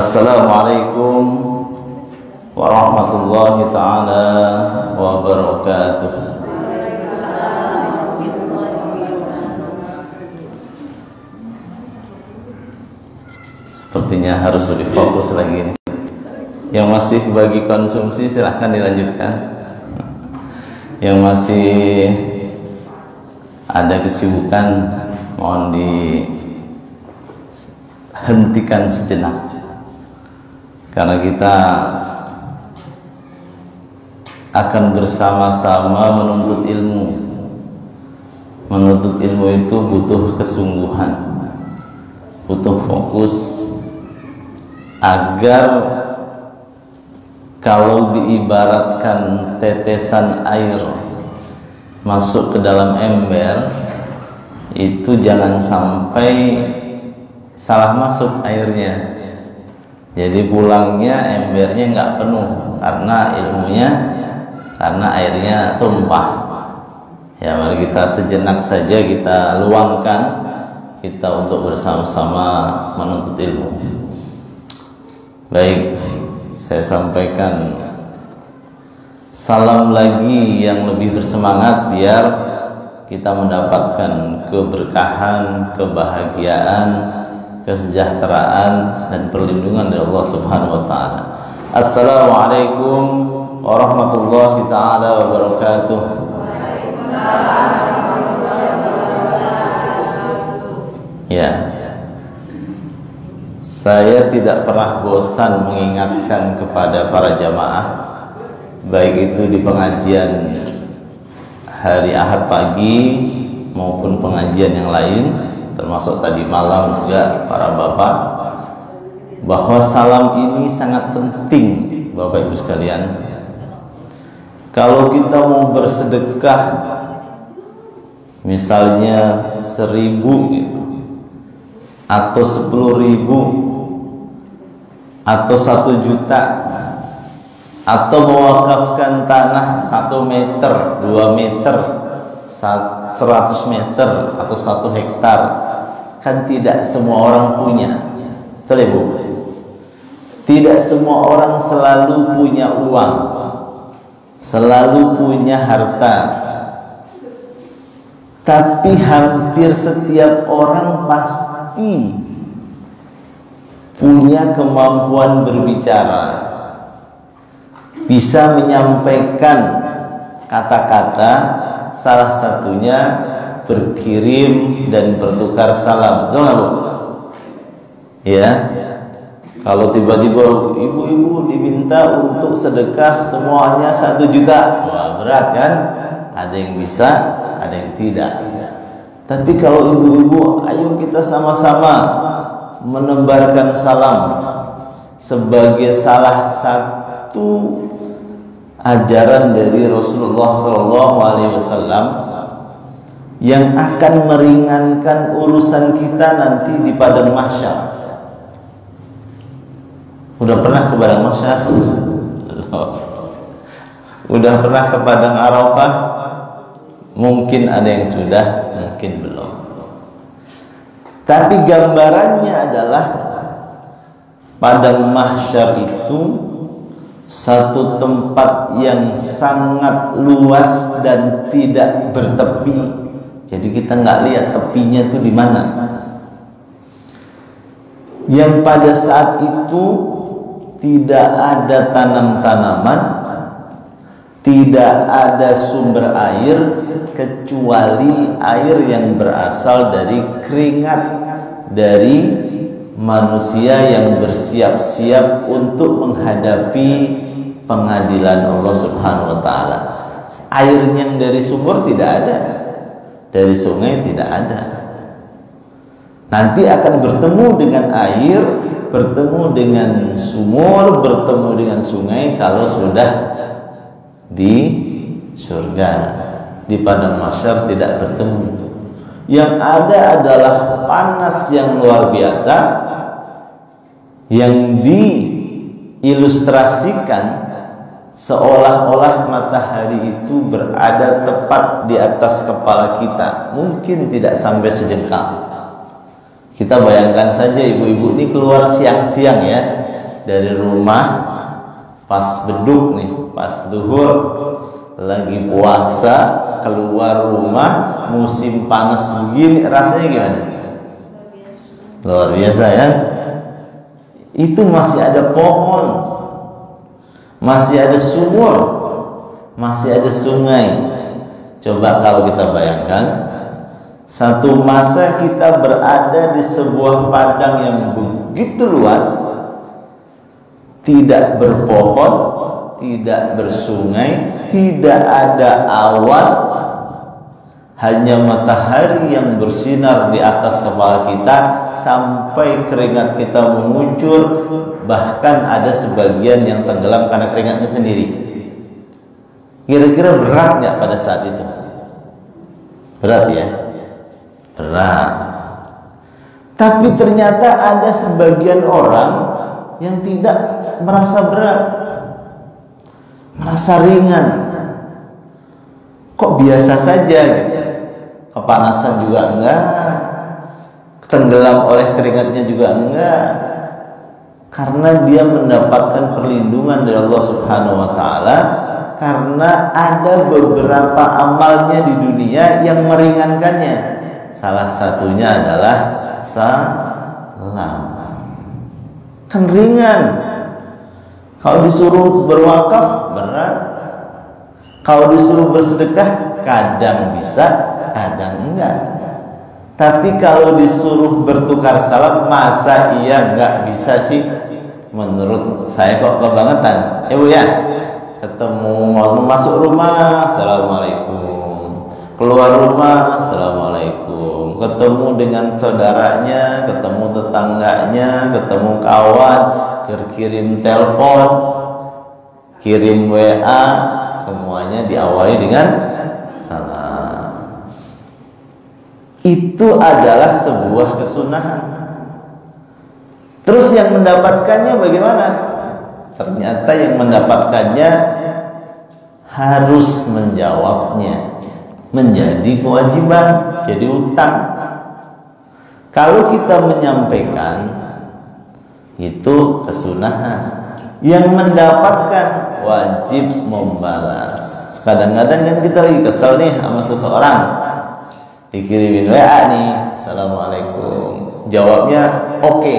Assalamualaikum warahmatullahi ta'ala wabarakatuh. Sepertinya harus lebih fokus lagi. Yang masih bagi konsumsi silahkan dilanjutkan. Yang masih ada kesibukan mohon dihentikan sejenak, karena kita akan bersama-sama menuntut ilmu. Menuntut ilmu itu butuh kesungguhan, butuh fokus, agar kalau diibaratkan tetesan air masuk ke dalam ember, itu jangan sampai salah masuk airnya. Jadi pulangnya embernya nggak penuh karena ilmunya, karena airnya tumpah. Ya, mari kita sejenak saja kita luangkan kita untuk bersama-sama menuntut ilmu. Baik, saya sampaikan salam lagi yang lebih bersemangat biar kita mendapatkan keberkahan, kebahagiaan, kesejahteraan dan perlindungan dari Allah Subhanahu wa taala. Assalamualaikum warahmatullahi taala wabarakatuh. Waalaikumsalam warahmatullahi wabarakatuh. Ya. Saya tidak pernah bosan mengingatkan kepada para jamaah, baik itu di pengajian hari Ahad pagi maupun pengajian yang lain, termasuk tadi malam juga para bapak, bahwa salam ini sangat penting, Bapak Ibu sekalian. Kalau kita mau bersedekah misalnya 1.000 gitu, atau 10.000 atau 1 juta, atau mewakafkan tanah 1 meter, 2 meter, 100 meter atau 1 hektar, kan tidak semua orang punya. Betul Ibu? Tidak semua orang selalu punya uang, selalu punya harta, tapi hampir setiap orang pasti punya kemampuan berbicara, bisa menyampaikan kata-kata, salah satunya berkirim dan bertukar salam. Betul nggak Bu? Ya, kalau tiba-tiba ibu-ibu diminta untuk sedekah semuanya 1 juta, wah berat kan? Ada yang bisa, ada yang tidak. Tapi kalau ibu-ibu, ayo kita sama-sama menebarkan salam sebagai salah satu ajaran dari Rasulullah SAW yang akan meringankan urusan kita nanti di padang mahsyar. Udah pernah ke padang mahsyar? Udah pernah ke padang Arafah? Mungkin ada yang sudah, mungkin belum. Tapi gambarannya adalah padang mahsyar itu satu tempat yang sangat luas dan tidak bertepi. Jadi kita nggak lihat tepinya itu di mana. Yang pada saat itu tidak ada tanam-tanaman, tidak ada sumber air kecuali air yang berasal dari keringat dari manusia yang bersiap-siap untuk menghadapi pengadilan Allah Subhanahu wa taala. Air yang dari sumur tidak ada, dari sungai tidak ada. Nanti akan bertemu dengan air, bertemu dengan sumur, bertemu dengan sungai kalau sudah di surga. Di padang mahsyar tidak bertemu. Yang ada adalah panas yang luar biasa yang diilustrasikan seolah-olah matahari itu berada tepat di atas kepala kita, mungkin tidak sampai sejengkal. Kita bayangkan saja ibu-ibu ini keluar siang-siang ya, dari rumah pas beduk nih, pas duhur lagi puasa, keluar rumah musim panas begini, rasanya gimana? Luar biasa ya. Itu masih ada pohon, masih ada sumur, masih ada sungai. Coba kalau kita bayangkan, satu masa kita berada di sebuah padang yang begitu luas, tidak berpohon, tidak bersungai, tidak ada awan, hanya matahari yang bersinar di atas kepala kita sampai keringat kita mengucur, bahkan ada sebagian yang tenggelam karena keringatnya sendiri. Kira-kira berat nggak pada saat itu? Berat ya? Berat. Tapi ternyata ada sebagian orang yang tidak merasa berat, merasa ringan. Kok biasa saja gitu. Kepanasan juga enggak, tenggelam oleh keringatnya juga enggak, karena dia mendapatkan perlindungan dari Allah Subhanahu wa taala, karena ada beberapa amalnya di dunia yang meringankannya. Salah satunya adalah salam. Kan ringan. Kalau disuruh berwakaf berat, kalau disuruh bersedekah kadang bisa, kadang enggak. Tapi kalau disuruh bertukar salam, masa iya enggak bisa sih? Menurut saya kok kebangetan. Ya Bu ya, ketemu mau masuk rumah, assalamualaikum. Keluar rumah, assalamualaikum. Ketemu dengan saudaranya, ketemu tetangganya, ketemu kawan, kirim telepon, kirim WA, semuanya diawali dengan salam. Itu adalah sebuah kesunahan. Terus yang mendapatkannya bagaimana? Ternyata yang mendapatkannya harus menjawabnya, menjadi kewajiban, jadi utang. Kalau kita menyampaikan, itu kesunahan. Yang mendapatkan wajib membalas. Kadang-kadang kan kita lagi kesel nih sama seseorang, dikirimin WA nih, assalamualaikum, jawabnya oke,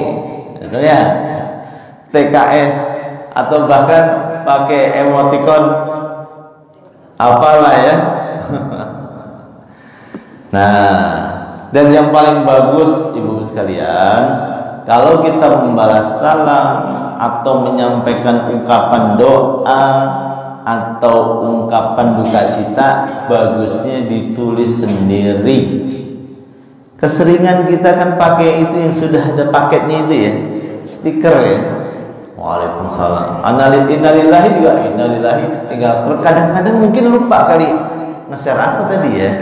gitu ya, TKS, atau bahkan pakai emoticon apalah ya. Nah, dan yang paling bagus ibu sekalian, kalau kita membalas salam atau menyampaikan ungkapan doa atau ungkapan duka cita, bagusnya ditulis sendiri. Keseringan kita kan pakai itu yang sudah ada paketnya itu ya, stiker ya. Waalaikumsalam. Innalillahi juga innalillahi. Tinggal kadang-kadang mungkin lupa kali nge-share apa tadi ya.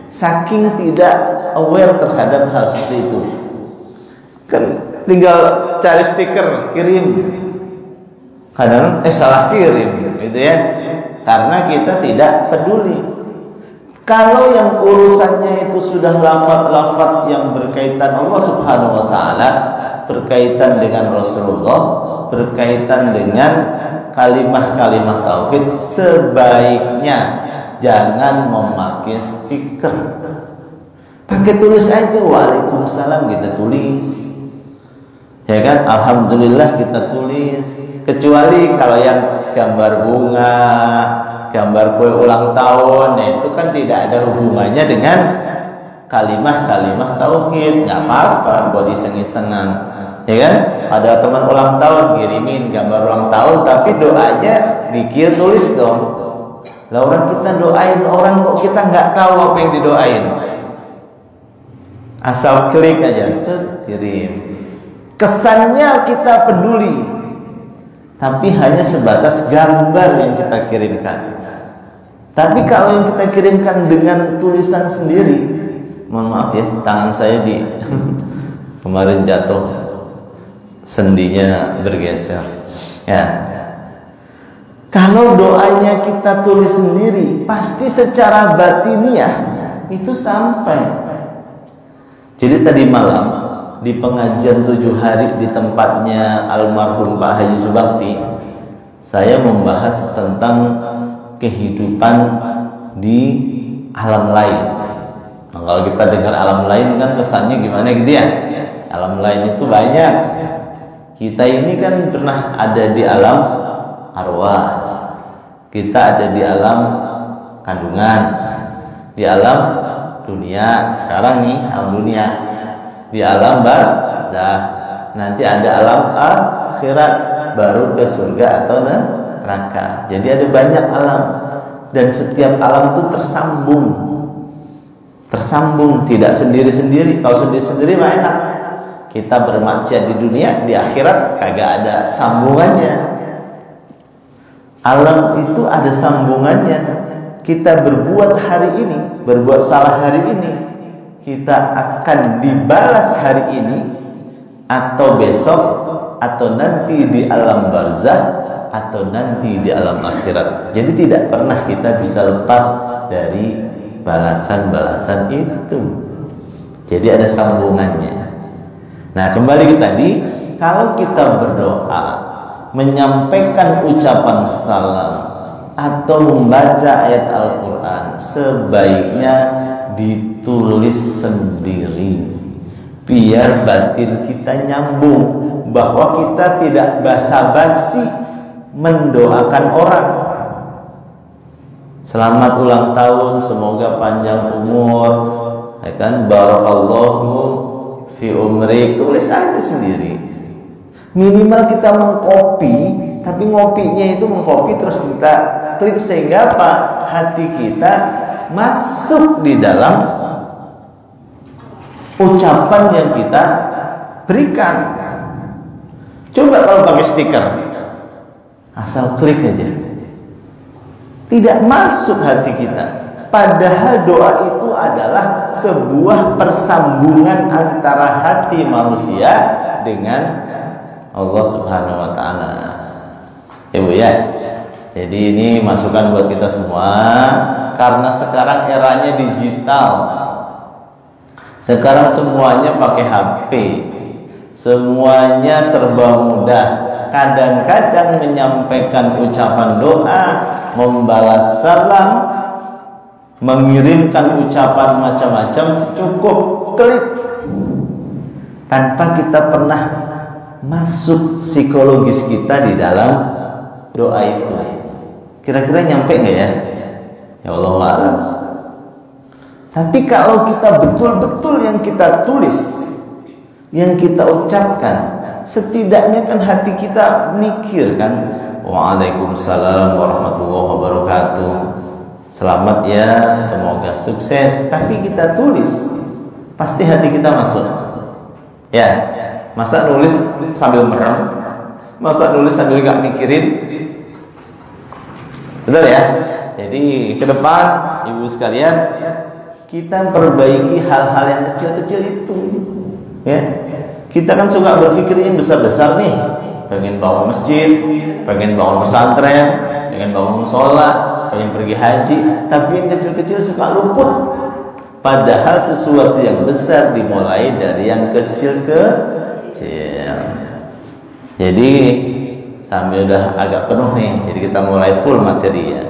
Saking tidak aware terhadap hal seperti itu. Kan tinggal cari stiker, kirim. Kadang salah kirim gitu ya. Karena kita tidak peduli. Kalau yang urusannya itu sudah lafaz-lafaz yang berkaitan Allah Subhanahu wa taala, berkaitan dengan Rasulullah, berkaitan dengan kalimah-kalimah tauhid, sebaiknya jangan memakai stiker. Pakai tulis aja, waalaikumsalam kita tulis. Ya kan? Alhamdulillah kita tulis. Kecuali kalau yang gambar bunga, gambar kue ulang tahun, nah itu kan tidak ada hubungannya dengan kalimah-kalimah tauhid. Nggak apa-apa buat iseng-isengan, ya kan? Ada teman ulang tahun, kirimin gambar ulang tahun, tapi doanya dikir tulis dong. Lah orang kita doain orang kok kita nggak tahu apa yang didoain. Asal klik aja, kirim. Kesannya kita peduli, tapi hanya sebatas gambar yang kita kirimkan. Tapi kalau yang kita kirimkan dengan tulisan sendiri, mohon maaf ya, tangan saya di kemarin jatuh, sendinya bergeser. Ya, kalau doanya kita tulis sendiri, pasti secara batiniah itu sampai. Jadi tadi malam di pengajian 7 hari di tempatnya almarhum Pak Haji Subakti, saya membahas tentang kehidupan di alam lain. Nah, kalau kita dengar alam lain kan kesannya gimana gitu ya? Alam lain itu banyak. Kita ini kan pernah ada di alam arwah, kita ada di alam kandungan, di alam dunia. Sekarang nih alam dunia, di alam barzah, nanti ada alam akhirat, baru ke surga atau neraka. Jadi ada banyak alam, dan setiap alam itu tersambung, tidak sendiri-sendiri. Kalau sendiri-sendiri mah enak, kita bermaksiat di dunia, di akhirat kagak ada sambungannya. Alam itu ada sambungannya. Kita berbuat hari ini, berbuat salah hari ini, kita akan dibalas hari ini, atau besok, atau nanti di alam barzah, atau nanti di alam akhirat. Jadi tidak pernah kita bisa lepas dari balasan-balasan itu. Jadi ada sambungannya. Nah, kembali ke tadi, kalau kita berdoa, menyampaikan ucapan salam atau membaca ayat Al-Quran, sebaiknya ditulis sendiri, biar batin kita nyambung, bahwa kita tidak basa-basi mendoakan orang. Selamat ulang tahun, semoga panjang umur, ya kan, barakallahu fi umrik, tulis aja sendiri. Minimal kita mengkopi, tapi ngopinya itu mengkopi terus kita klik, sehingga apa? Hati kita masuk di dalam ucapan yang kita berikan. Coba kalau pakai stiker, asal klik aja, tidak masuk hati kita. Padahal doa itu adalah sebuah persambungan antara hati manusia dengan Allah Subhanahu wa Ta'ala. Ya Bu ya. Jadi ini masukan buat kita semua, karena sekarang eranya digital. Sekarang semuanya pakai HP, semuanya serba mudah. Kadang-kadang menyampaikan ucapan doa, membalas salam, mengirimkan ucapan macam-macam, cukup klik, tanpa kita pernah masuk psikologis kita di dalam doa itu. Kira-kira nyampe nggak ya? Ya Allah a'lam. Tapi kalau kita betul-betul yang kita tulis, yang kita ucapkan, setidaknya kan hati kita mikir kan, waalaikumsalam warahmatullahi wabarakatuh, selamat ya, semoga sukses. Tapi kita tulis, pasti hati kita masuk. Ya, masa nulis sambil merem, masa nulis sambil gak mikirin? Betul ya? Jadi ke depan ibu sekalian, kita perbaiki hal-hal yang kecil-kecil itu. Ya, kita kan suka berpikir yang besar-besar nih, pengen bangun masjid, pengen bangun pesantren, pengen bangun musola, pengen pergi haji, tapi yang kecil-kecil suka luput. Padahal sesuatu yang besar dimulai dari yang kecil-kecil. Jadi sambil udah agak penuh nih, jadi kita mulai full materi ya.